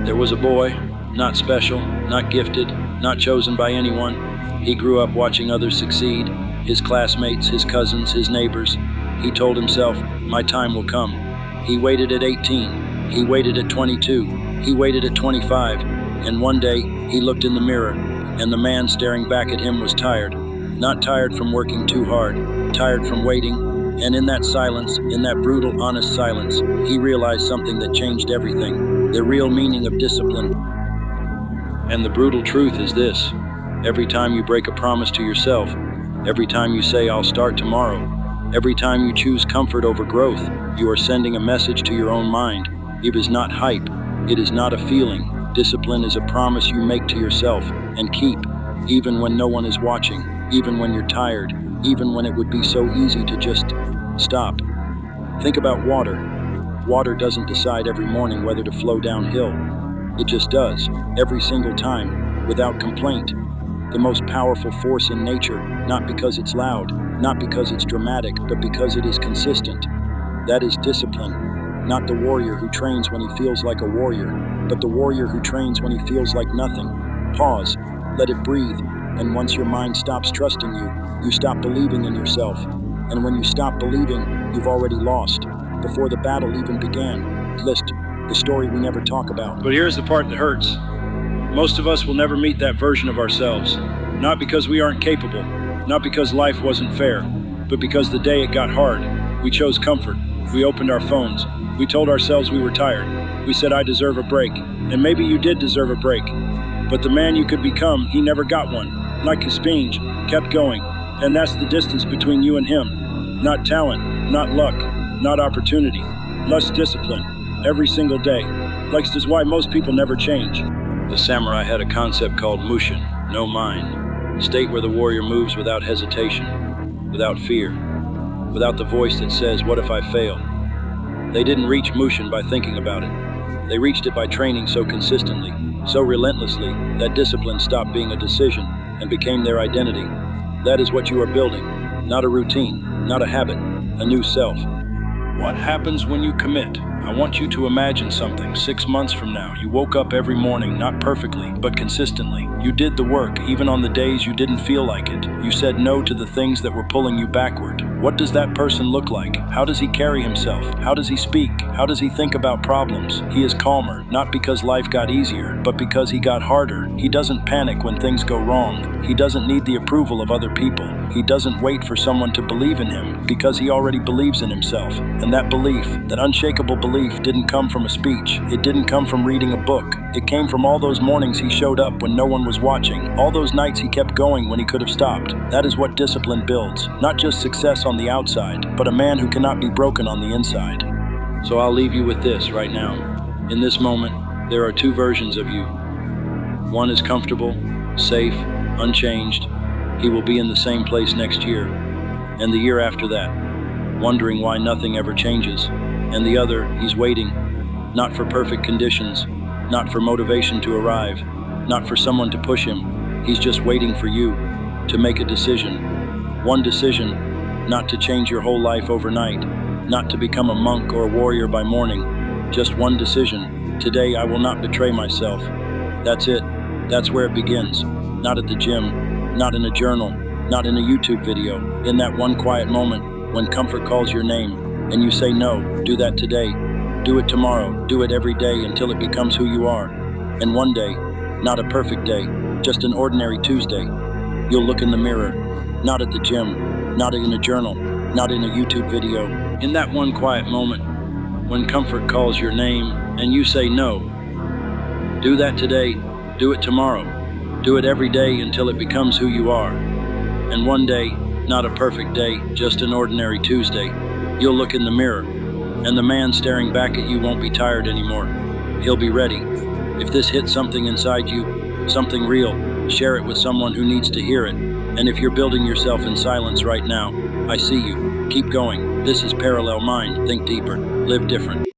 There was a boy, not special, not gifted, not chosen by anyone. He grew up watching others succeed, his classmates, his cousins, his neighbors. He told himself, my time will come. He waited at 18, he waited at 22, he waited at 25, and one day he looked in the mirror, and the man staring back at him was tired. Not tired from working too hard, tired from waiting, and in that silence, in that brutal, honest silence, he realized something that changed everything, the real meaning of discipline. And the brutal truth is this: every time you break a promise to yourself, every time you say, I'll start tomorrow, every time you choose comfort over growth, you are sending a message to your own mind. It is not hype, it is not a feeling. Discipline is a promise you make to yourself and keep, even when no one is watching, even when you're tired, even when it would be so easy to just stop. Think about water. Water doesn't decide every morning whether to flow downhill. It just does, every single time, without complaint. The most powerful force in nature, not because it's loud, not because it's dramatic, but because it is consistent. That is discipline, not the warrior who trains when he feels like a warrior, but the warrior who trains when he feels like nothing. Pause, let it breathe, and once your mind stops trusting you, you stop believing in yourself. And when you stop believing, you've already lost, before the battle even began. List, the story we never talk about. But here's the part that hurts. Most of us will never meet that version of ourselves, not because we aren't capable, not because life wasn't fair, but because the day it got hard, we chose comfort. We opened our phones. We told ourselves we were tired. We said, I deserve a break. And maybe you did deserve a break. But the man you could become, he never got one. Like Spinge, kept going. And that's the distance between you and him. Not talent, not luck, not opportunity. Less discipline, every single day. Like this is why most people never change. The samurai had a concept called Mushin, no mind. State where the warrior moves without hesitation, without fear, without the voice that says, what if I fail? They didn't reach Mushin by thinking about it. They reached it by training so consistently, so relentlessly, that discipline stopped being a decision and became their identity. That is what you are building, not a routine, not a habit, a new self. What happens when you commit? I want you to imagine something 6 months from now. You woke up every morning, not perfectly, but consistently. You did the work, even on the days you didn't feel like it. You said no to the things that were pulling you backward. What does that person look like? How does he carry himself? How does he speak? How does he think about problems? He is calmer, not because life got easier, but because he got harder. He doesn't panic when things go wrong. He doesn't need the approval of other people. He doesn't wait for someone to believe in him, because he already believes in himself. And that belief, that unshakable belief, didn't come from a speech. It didn't come from reading a book. It came from all those mornings he showed up when no one was watching, all those nights he kept going when he could have stopped. That is what discipline builds. Not just success on the outside, but a man who cannot be broken on the inside. So I'll leave you with this right now. In this moment, there are two versions of you. One is comfortable, safe, unchanged. He will be in the same place next year, and the year after that, wondering why nothing ever changes. And the other, he's waiting, not for perfect conditions, not for motivation to arrive, not for someone to push him. He's just waiting for you to make a decision. One decision, not to change your whole life overnight, not to become a monk or a warrior by morning. Just one decision. Today I will not betray myself. That's it. That's where it begins. Not at the gym, not in a journal, not in a YouTube video. In that one quiet moment when comfort calls your name and you say no. Do that today. Do it tomorrow. Do it every day until it becomes who you are. And one day, not a perfect day, just an ordinary Tuesday, you'll look in the mirror, not at the gym, not in a journal, not in a YouTube video. In that one quiet moment when comfort calls your name and you say no. Do that today. Do it tomorrow. Do it every day until it becomes who you are. And one day, not a perfect day, just an ordinary Tuesday, you'll look in the mirror, and the man staring back at you won't be tired anymore. He'll be ready. If this hits something inside you, something real, share it with someone who needs to hear it. And if you're building yourself in silence right now, I see you. Keep going. This is Parallel Mind. Think deeper. Live different.